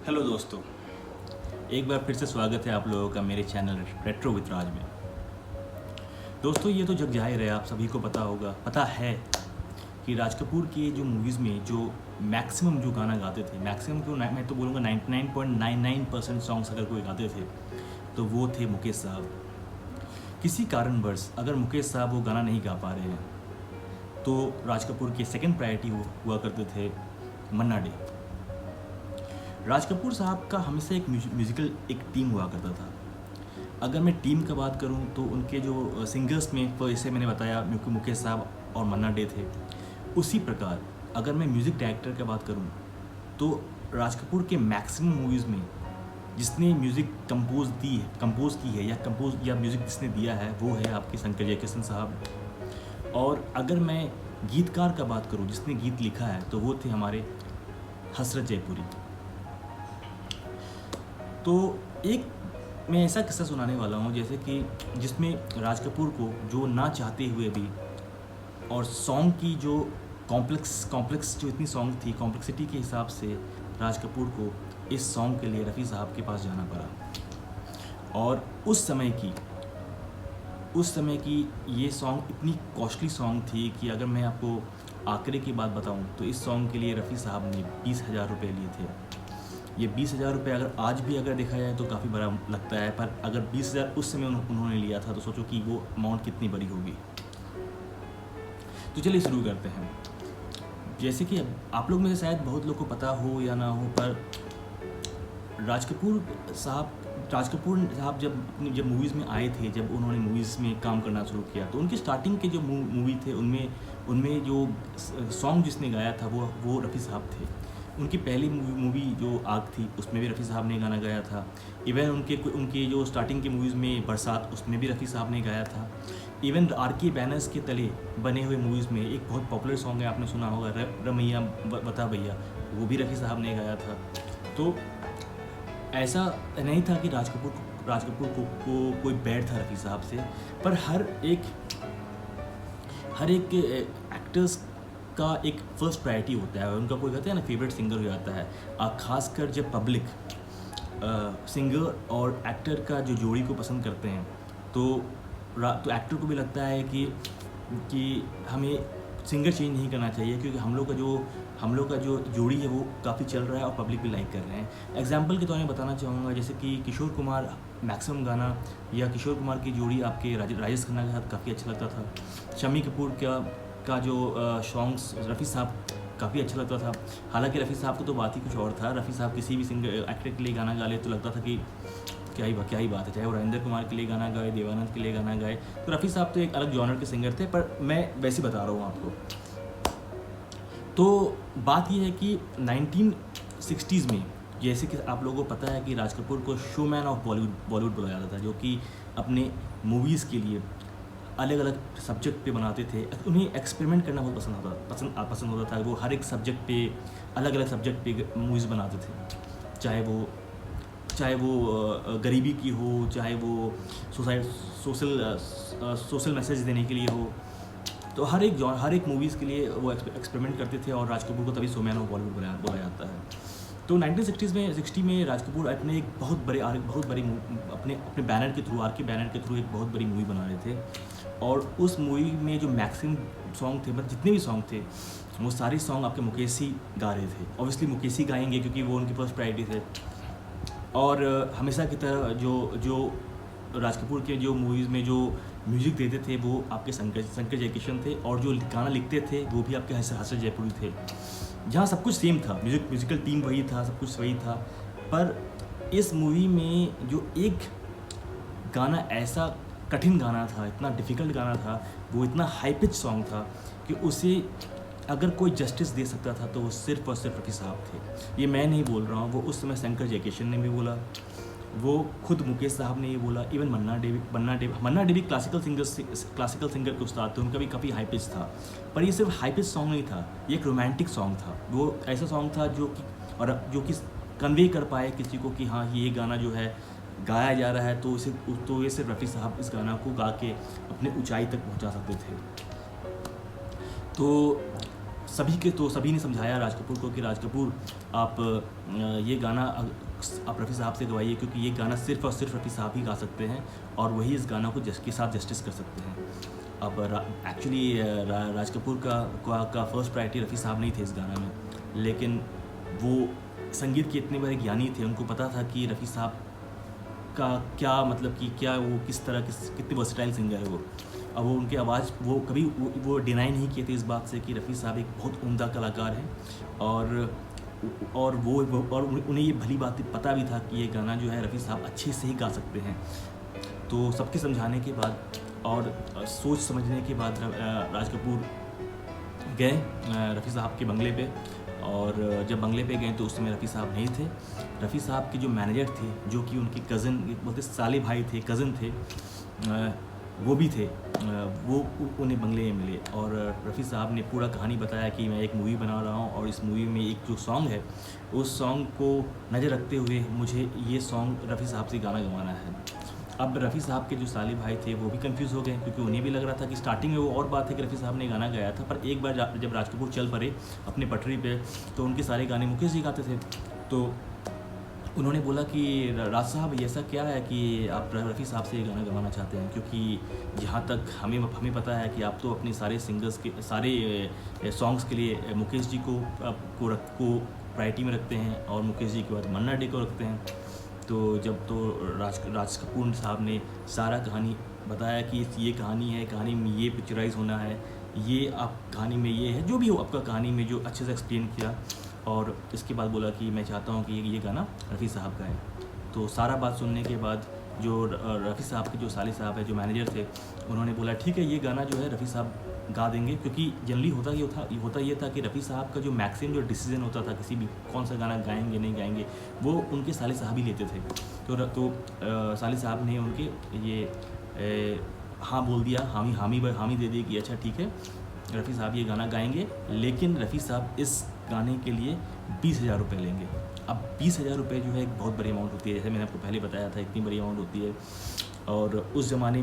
Hello दोस्तों, एक बार फिर से स्वागत है आप लोगों का मेरे चैनल रेट्रो विद राज में। दोस्तों, ये तो जग जाहिर है, आप सभी को पता है कि राज कपूर की जो मूवीज़ में जो मैक्सिमम जो गाना गाते थे, मैक्सिमम क्यों मैं तो बोलूँगा 99.99% सॉन्ग्स अगर कोई गाते थे तो वो थे मुकेश साहब। किसी कारणवश अगर मुकेश साहब वो गाना नहीं गा पा रहे हैं तो राज कपूर के सेकंड प्रायोरिटी हुआ करते थे मन्ना डे। राज कपूर साहब का हमेशा एक म्यूज़िकल एक टीम हुआ करता था। अगर मैं टीम का बात करूं तो उनके जो सिंगर्स में जैसे मैंने बताया मुकेश साहब और मन्ना डे थे, उसी प्रकार अगर मैं म्यूज़िक डायरेक्टर की बात करूं तो राज कपूर के मैक्सिमम मूवीज़ में जिसने म्यूज़िक कंपोज की है या म्यूज़िक जिसने दिया है वो है आपके शंकर जयकिशन साहब। और अगर मैं गीतकार का बात करूं जिसने गीत लिखा है तो वो थे हमारे हसरत जयपुरी। तो एक मैं ऐसा किस्सा सुनाने वाला हूँ जैसे कि जिसमें राज कपूर को जो ना चाहते हुए भी और सॉन्ग की जो कॉम्प्लेक्स जो इतनी सॉन्ग थी, कॉम्प्लेक्सिटी के हिसाब से राज कपूर को इस सॉन्ग के लिए रफ़ी साहब के पास जाना पड़ा। और उस समय की ये सॉन्ग इतनी कॉस्टली सॉन्ग थी कि अगर मैं आपको आंकड़े की बात बताऊं तो इस सॉन्ग के लिए रफ़ी साहब ने 20,000 रुपये लिए थे। ये 20,000 रुपये अगर आज भी अगर देखा जाए तो काफ़ी बड़ा लगता है, पर अगर 20,000 उस समय उन्होंने लिया था तो सोचो कि वो अमाउंट कितनी बड़ी होगी। तो चलिए शुरू करते हैं। जैसे कि आप लोग में से शायद बहुत लोग को पता हो या ना हो, पर राज कपूर साहब जब मूवीज़ में आए थे, जब उन्होंने मूवीज़ में काम करना शुरू किया तो उनकी स्टार्टिंग के जो मूवी थे उनमें जो सॉन्ग जिसने गाया था वो रफ़ी साहब थे। उनकी पहली मूवी जो आग थी उसमें भी रफ़ी साहब ने गाना गाया था। इवन उनके जो स्टार्टिंग की मूवीज़ में बरसात, उसमें भी रफ़ी साहब ने गाया था। Even R K. बैनर्स के तले बने हुए मूवीज़ में एक बहुत पॉपुलर सॉन्ग है, आपने सुना होगा, रमैया बता भैया, वो भी रफ़ी साहब ने गाया था। तो ऐसा नहीं था कि राज कपूर को कोई बैड था रफ़ी साहब से, पर हर एक एक्टर्स का एक फर्स्ट प्रायोरिटी होता है, उनका कोई कहते हैं ना फेवरेट सिंगर हो जाता है। खासकर जब पब्लिक सिंगर और एक्टर का जो जोड़ी को पसंद करते हैं तो एक्टर को भी लगता है कि हमें सिंगर चेंज नहीं करना चाहिए, क्योंकि हम लोग का जो जोड़ी है वो काफ़ी चल रहा है और पब्लिक भी लाइक कर रहे हैं। एग्जाम्पल के तौर में बताना चाहूँगा, जैसे कि किशोर कुमार मैक्सिमम गाना या किशोर कुमार की जोड़ी आपके राजेश खन्ना के साथ काफ़ी अच्छा लगता था। शम्मी कपूर का जो सॉन्ग्स रफ़ी साहब काफ़ी अच्छा लगता था। हालांकि रफ़ी साहब को तो बात ही कुछ और था। रफ़ी साहब किसी भी सिंगर एक्टर के लिए गाना गा ले तो लगता था कि क्या ही बात है, चाहे वो राजेंद्र कुमार के लिए गाना गाए, देवानंद के लिए गाना गाए, तो रफ़ी साहब तो एक अलग जॉनर के सिंगर थे। पर मैं वैसे बता रहा हूँ आपको। तो बात यह है कि 1960s में, जैसे कि आप लोगों को पता है कि राज कपूर को शोमैन ऑफ बॉलीवुड बोला जाता था, जो कि अपने मूवीज़ के लिए अलग अलग सब्जेक्ट पे बनाते थे। उन्हें एक्सपेरिमेंट करना बहुत पसंद होता था। वो हर एक सब्जेक्ट पे अलग अलग सब्जेक्ट पे मूवीज़ बनाते थे, चाहे वो गरीबी की हो, चाहे वो सोशल मैसेज देने के लिए हो। तो हर एक मूवीज़ के लिए वो एक्सपेरिमेंट करते थे और राज कपूर को तभी शोमैन ऑफ बॉलीवुड बोला जाता है। तो 1960 में राज कपूर अपने एक बहुत बड़ी अपने बैनर के थ्रू, आर.के. बैनर के थ्रू एक बहुत बड़ी मूवी बना रहे थे। और उस मूवी में जो मैक्सिमम सॉन्ग थे, मतलब जितने भी सॉन्ग थे, वो सारे सॉन्ग आपके मुकेश ही गा रहे थे। ऑब्वियसली मुकेश ही गाएंगे क्योंकि वो उनकी फर्स्ट प्रायोरिटी थे। और हमेशा की तरह जो राज कपूर के जो मूवीज़ में जो म्यूज़िक देते थे वो आपके शंकर जयकिशन थे, और जो गाना लिखते थे वो भी आपके हसरत जयपुरी थे। जहाँ सब कुछ सेम था, म्यूज़िकल टीम वही था, सब कुछ वही था। पर इस मूवी में जो एक गाना ऐसा कठिन गाना था, इतना डिफ़िकल्ट गाना था, वो इतना हाई पिच सॉन्ग था कि उसे अगर कोई जस्टिस दे सकता था तो वो सिर्फ़ और सिर्फ रफ़ी साहब थे। ये मैं नहीं बोल रहा हूँ, वो उस समय शंकर जयकिशन ने भी बोला, वो खुद मुकेश साहब ने ये बोला। इवन मन्ना डे भी क्लासिकल सिंगर के उस्ताद थे, उनका भी काफ़ी हाई पिच था। पर ये सिर्फ हाई पिच सॉन्ग नहीं था, ये एक रोमांटिक सॉन्ग था। वो ऐसा सॉन्ग था जो कि कन्वे कर पाए किसी को कि हाँ, ये गाना जो है गाया जा रहा है तो ये सिर्फ रफ़ी साहब इस गाना को गा के अपने ऊंचाई तक पहुंचा सकते थे। तो सभी ने समझाया राज कपूर को कि राज कपूर आप ये गाना आप रफ़ी साहब से गवाइए, क्योंकि ये गाना सिर्फ़ और सिर्फ रफ़ी साहब ही गा सकते हैं और वही इस गाना को के साथ जस्टिस कर सकते हैं। अब एक्चुअली राज कपूर का फर्स्ट प्रायोरिटी रफ़ी साहब नहीं थे इस गाना में, लेकिन वो संगीत के इतने बड़े ज्ञानी थे, उनको पता था कि रफ़ी साहब का क्या मतलब कि क्या वो किस तरह कितनी वर्सेटाइल सिंगर है वो। अब वो उनके आवाज़ वो कभी वो डिनाई नहीं किए थे इस बात से कि रफ़ी साहब एक बहुत उम्दा कलाकार हैं, और उन्हें ये भली बात पता भी था कि ये गाना जो है रफ़ी साहब अच्छे से ही गा सकते हैं। तो सबके समझाने के बाद और सोच समझने के बाद राज कपूर गए रफ़ी साहब के बंगले पे, और जब बंगले पे गए तो उस समय रफ़ी साहब नहीं थे। रफ़ी साहब के जो मैनेजर थे, जो कि उनके कज़न बोलते साले भाई थे, कज़न थे, वो भी थे, वो उन्हें बंगले में मिले और रफ़ी साहब ने पूरा कहानी बताया कि मैं एक मूवी बना रहा हूँ और इस मूवी में एक जो सॉन्ग है, उस सॉन्ग को नज़र रखते हुए मुझे ये सॉन्ग रफ़ी साहब से गाना गवाना है। अब रफ़ी साहब के जो साले भाई थे वो भी कंफ्यूज हो गए, क्योंकि उन्हें भी लग रहा था कि स्टार्टिंग में वो और बात है कि रफ़ी साहब ने गाना गाया था, पर एक बार जब राज कपूर चल पड़े अपने पटरी पे तो उनके सारे गाने मुकेश जी गाते थे। तो उन्होंने बोला कि राज साहब ये ऐसा क्या है कि आप रफ़ी साहब से ये गाना गवाना चाहते हैं, क्योंकि जहाँ तक हमें पता है कि आप तो अपने सारे सिंगर्स के सारे सॉन्ग्स के लिए मुकेश जी को प्रायोरिटी में रखते हैं और मुकेश जी के बाद मन्ना डे को रखते हैं। तो जब तो राज कपूर साहब ने सारा कहानी बताया कि ये कहानी है, कहानी में ये पिक्चराइज होना है, ये आप कहानी में ये है, जो भी हो आपका कहानी में जो अच्छे से एक्सप्लेन किया, और इसके बाद बोला कि मैं चाहता हूँ कि ये गाना रफ़ी साहब गाएं। तो सारा बात सुनने के बाद जो रफ़ी साहब के जो साले साहब है, जो मैनेजर थे, उन्होंने बोला ठीक है ये गाना जो है रफ़ी साहब गा देंगे, क्योंकि जनरली होता ये था कि रफ़ी साहब का जो मैक्सिमम जो डिसीजन होता था किसी भी कौन सा गाना गाएंगे नहीं गाएंगे, वो उनके साले साहब ही लेते थे। तो साले साहब ने उनके ये हाँ बोल दिया, हामी दे दी कि अच्छा ठीक है रफ़ी साहब ये गाना गाएंगे, लेकिन रफ़ी साहब इस गाने के लिए 20,000 रुपये लेंगे। अब 20,000 रुपये जो है एक बहुत बड़ी अमाउंट होती है, जैसे मैंने आपको पहले बताया था इतनी बड़ी अमाउंट होती है, और उस ज़माने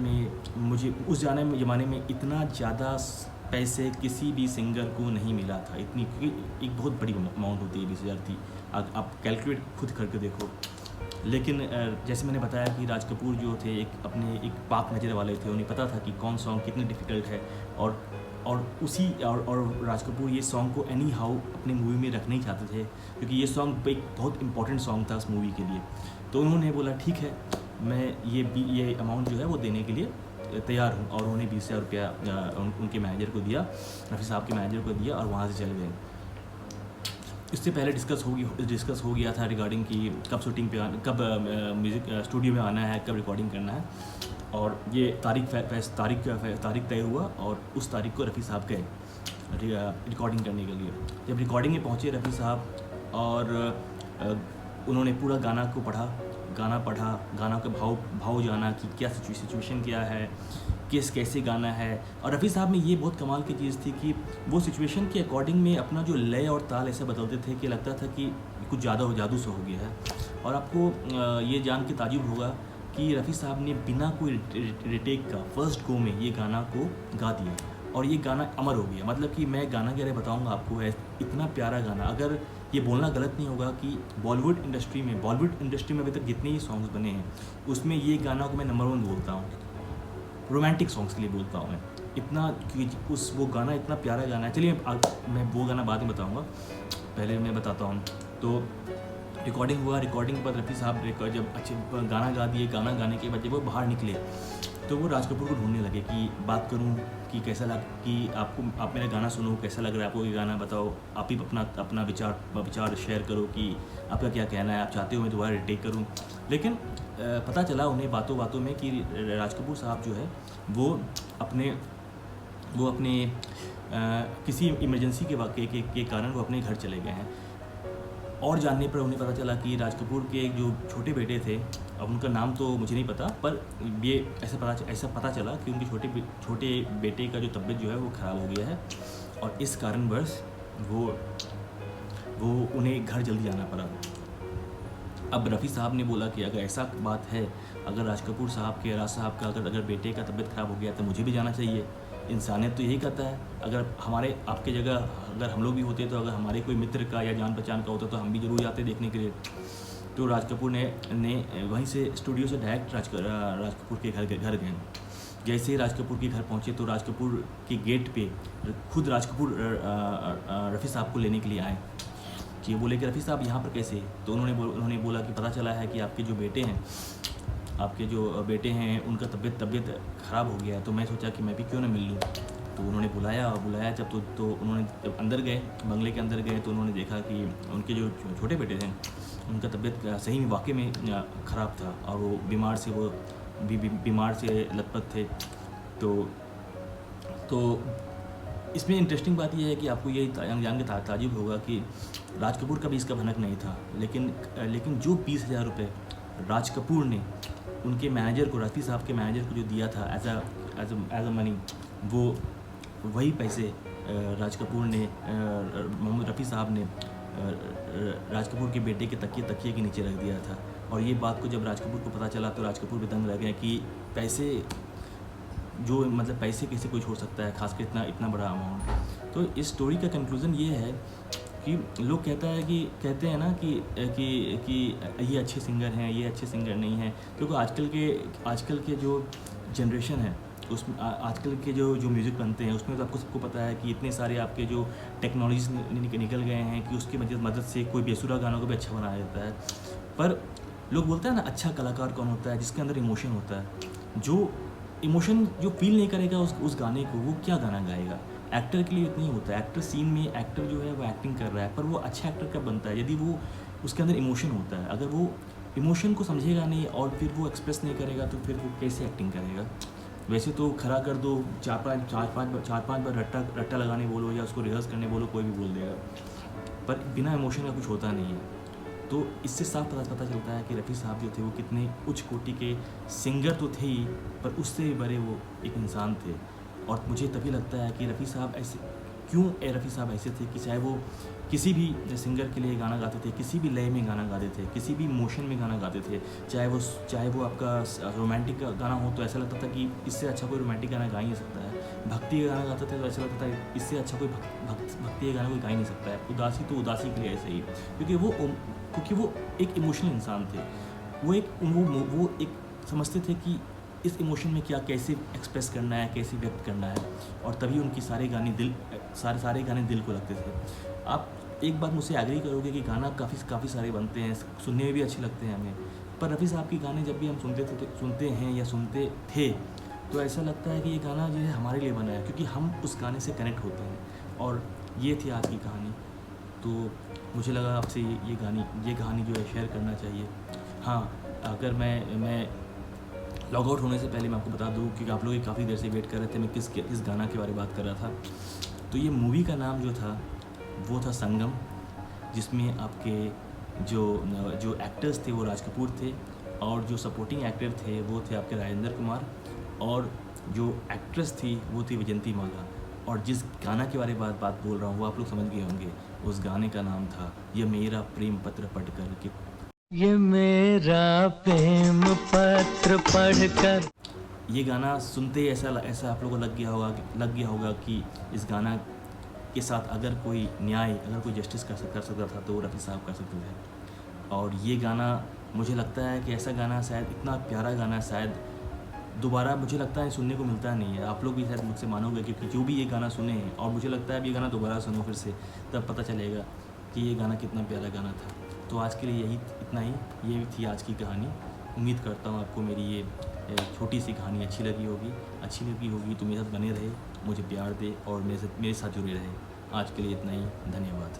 में इतना ज़्यादा पैसे किसी भी सिंगर को नहीं मिला था, इतनी, क्योंकि एक बहुत बड़ी अमाउंट होती है 20,000 की, आप कैलकुलेट खुद करके देखो। लेकिन जैसे मैंने बताया कि राज कपूर जो थे एक पाक नज़र वाले थे, उन्हें पता था कि कौन सॉन्ग कितनी डिफ़िकल्ट है, और राज कपूर ये सॉन्ग को एनी हाउ अपनी मूवी में रखना ही चाहते थे, क्योंकि ये सॉन्ग एक बहुत इंपॉर्टेंट सॉन्ग था उस मूवी के लिए। तो उन्होंने बोला ठीक है मैं ये अमाउंट जो है वो देने के लिए तैयार हूँ, और उन्होंने 20,000 रुपया उनके मैनेजर को दिया, रफ़ी साहब के मैनेजर को दिया, और वहाँ से चल गए। इससे पहले डिस्कस हो गया था रिगार्डिंग कि कब शूटिंग पे कब म्यूज़िक स्टूडियो में आना है, कब रिकॉर्डिंग करना है, और ये तारीख तय हुआ, और उस तारीख को रफ़ी साहब गए रिकॉर्डिंग करने के लिए। जब रिकॉर्डिंग में पहुँचे रफ़ी साहब, और उन्होंने पूरा गाना पढ़ा, गाना का भाव जाना कि क्या सिचुएशन क्या है, कैसे गाना है। और रफ़ी साहब में ये बहुत कमाल की चीज़ थी कि वो सिचुएशन के अकॉर्डिंग में अपना जो लय और ताल ऐसे बदलते थे कि लगता था कि कुछ ज़्यादा जादू सा हो गया है। और आपको ये जान के ताज्जुब होगा कि रफ़ी साहब ने बिना कोई रिटेक का फर्स्ट गो में ये गाना को गा दिया, और ये गाना अमर हो गया। मतलब कि मैं गाना क्या बताऊँगा आपको, है इतना प्यारा गाना। अगर ये बोलना गलत नहीं होगा कि बॉलीवुड इंडस्ट्री में अभी तक जितने ही सॉन्ग्स बने हैं उसमें ये गाना को मैं नंबर 1 बोलता हूँ, रोमांटिक सॉन्ग्स के लिए बोलता हूँ मैं। इतना वो गाना इतना प्यारा गाना है। चलिए मैं वो गाना बाद में बताऊँगा, पहले मैं बताता हूँ। तो रिकॉर्डिंग हुआ, रिकॉर्डिंग के बाद रफ़ी साहब जब अच्छे गाना गा दिए, गाना गाने के बाद जब वो बाहर निकले तो वो राज कपूर को ढूंढने लगे कि बात करूं कि कैसा कि आप मेरा गाना सुनो, कैसा लग रहा है आपको ये गाना, बताओ आप ही अपना विचार शेयर करो कि आपका क्या कहना है, आप चाहते हो मैं दोबारा रिटेक करूं। लेकिन पता चला उन्हें बातों में कि राज कपूर साहब जो है वो अपने किसी इमरजेंसी के कारण वो अपने घर चले गए हैं। और जानने पर उन्हें पता चला कि राज कपूर के जो छोटे बेटे थे, अब उनका नाम तो मुझे नहीं पता, पर ये ऐसा पता चला कि उनके छोटे बेटे का जो तबीयत जो है वो ख़राब हो गया है, और इस कारणवश वो उन्हें घर जल्दी आना पड़ा। अब रफ़ी साहब ने बोला कि अगर ऐसा बात है, अगर राज कपूर साहब का अगर बेटे का तबीयत ख़राब हो गया तो मुझे भी जाना चाहिए, इंसानियत तो यही कहता है, अगर हमारे आपके जगह अगर हम लोग भी होते तो अगर हमारे कोई मित्र का या जान पहचान का होता तो हम भी ज़रूर जाते देखने के लिए। तो राज कपूर ने वहीं से स्टूडियो से डायरेक्ट राज कपूर के घर गए। जैसे ही राज कपूर के घर पहुँचे तो राज कपूर के गेट पे खुद राज कपूर रफ़ी साहब को लेने के लिए आए कि बोले कि रफ़ी साहब यहाँ पर कैसे। तो उन्होंने बोला कि पता चला है कि आपके जो बेटे हैं उनका तबीयत ख़राब हो गया है, तो मैं सोचा कि मैं भी क्यों ना मिल लूँ। तो उन्होंने बुलाया जब तो उन्होंने जब अंदर गए, बंगले के अंदर गए, तो उन्होंने देखा कि उनके जो छोटे बेटे थे उनका तबीयत सही में वाकई में ख़राब था और वो बीमार से लथपथ थे। तो इसमें इंटरेस्टिंग बात यह है कि आपको ये जान के ताजुब होगा कि राज कपूर का भी इसका भनक नहीं था, लेकिन जो 20,000 रुपये राज कपूर ने उनके मैनेजर को, रफ़ी साहब के मैनेजर को जो दिया था एज अ मनी, वो वही पैसे राज कपूर ने मोहम्मद रफ़ी साहब ने राज कपूर के बेटे के तकिए के नीचे रख दिया था। और ये बात को जब राज कपूर को पता चला तो राज कपूर भी दंग रह गए कि पैसे कैसे कोई छोड़ सकता है, खासकर इतना बड़ा अमाउंट। तो इस स्टोरी का कंक्लूज़न ये है कि लोग कहते हैं ना कि ये अच्छे सिंगर हैं, ये अच्छे सिंगर नहीं हैं, क्योंकि आजकल के जो जनरेशन है उसमें आजकल के जो म्यूज़िक बनते हैं उसमें तो आपको सबको पता है कि इतने सारे आपके जो टेक्नोलॉजीज निकल गए हैं कि उसकी मदद से कोई बेसुरा गानों को भी अच्छा बनाया जाता है। पर लोग बोलते हैं ना, अच्छा कलाकार कौन होता है? जिसके अंदर इमोशन होता है। जो इमोशन जो फील नहीं करेगा उस गाने को, वो क्या गाना गाएगा? एक्टर के लिए इतना ही होता है। एक्टर सीन में एक्टर जो है वो एक्टिंग कर रहा है, पर वो अच्छा एक्टर कब बनता है? यदि वो उसके अंदर इमोशन होता है। अगर वो इमोशन को समझेगा नहीं और फिर वो एक्सप्रेस नहीं करेगा तो फिर वो कैसे एक्टिंग करेगा? वैसे तो खड़ा कर दो, चार पाँच बार रट्टा लगाने बोलो या उसको रिहर्स करने बोलो, कोई भी बोल देगा, पर बिना इमोशन का कुछ होता नहीं है। तो इससे साफ पता चलता है कि रफ़ी साहब जो थे वो कितने उच्च कोटि के सिंगर तो थे ही, पर उससे भी बड़े वो एक इंसान थे। और मुझे तभी लगता है कि रफ़ी साहब ऐसे थे कि चाहे वो किसी भी सिंगर के लिए गाना गाते थे, किसी भी लय में गाना गाते थे, किसी भी मोशन में गाना गाते थे, चाहे वो आपका रोमांटिक गाना हो तो ऐसा लगता था कि इससे अच्छा कोई रोमांटिक गाना गा ही नहीं सकता है। भक्ति का गाना गाते थे तो ऐसा लगता था इससे अच्छा कोई भक्ति का गाना कोई गा ही नहीं सकता है। उदासी तो उदासी के लिए ऐसे ही, क्योंकि वो एक इमोशनल इंसान थे। वो एक समझते थे कि इस इमोशन में कैसे एक्सप्रेस करना है, कैसे व्यक्त करना है, और तभी उनकी सारे गाने दिल को लगते थे। आप एक बात मुझसे एग्री करोगे कि गाना काफ़ी सारे बनते हैं, सुनने में भी अच्छे लगते हैं हमें, पर रफ़ी साहब के गाने जब भी हम सुनते थे तो ऐसा लगता है कि ये गाना जो है हमारे लिए बना है, क्योंकि हम उस गाने से कनेक्ट होते हैं। और ये थी आज की कहानी। तो मुझे लगा आपसे ये कहानी जो है शेयर करना चाहिए। हाँ, अगर मैं लॉग आउट होने से पहले मैं आपको बता दूं, क्योंकि आप लोग काफ़ी देर से वेट कर रहे थे मैं किस गाना के बारे में बात कर रहा था। तो ये मूवी का नाम जो था वो था संगम, जिसमें आपके जो एक्टर्स थे वो राज कपूर थे, और जो सपोर्टिंग एक्टर थे वो थे आपके राजेंद्र कुमार, और जो एक्ट्रेस थी वो थी विजंती माला। और जिस गाना के बारे में बात बोल रहा हूँ वो आप लोग समझ गए होंगे। उस गाने का नाम था ये मेरा प्रेम पत्र पढ़कर के। ये मेरा प्रेम पत्र पढ़कर। ये गाना सुनते ही ऐसा आप लोगों को लग गया होगा कि इस गाना के साथ अगर कोई न्याय, अगर कोई जस्टिस कर सकता था तो वो रफ़ी साहब कर सकते थे। और ये गाना मुझे लगता है कि ऐसा गाना शायद, इतना प्यारा गाना शायद दोबारा मुझे लगता है सुनने को मिलता नहीं है। आप लोग भी शायद मुझसे मानोगे, क्योंकि जो भी ये गाना सुने हैं, और मुझे लगता है अब ये गाना दोबारा सुनो फिर से, तब पता चलेगा कि ये गाना कितना प्यारा गाना था। तो आज के लिए इतना ही, ये थी आज की कहानी। उम्मीद करता हूँ आपको मेरी ये छोटी सी कहानी अच्छी लगी होगी तो मेरे साथ बने रहे, मुझे प्यार दे और मेरे साथ जुड़े रहे। आज के लिए इतना ही, धन्यवाद।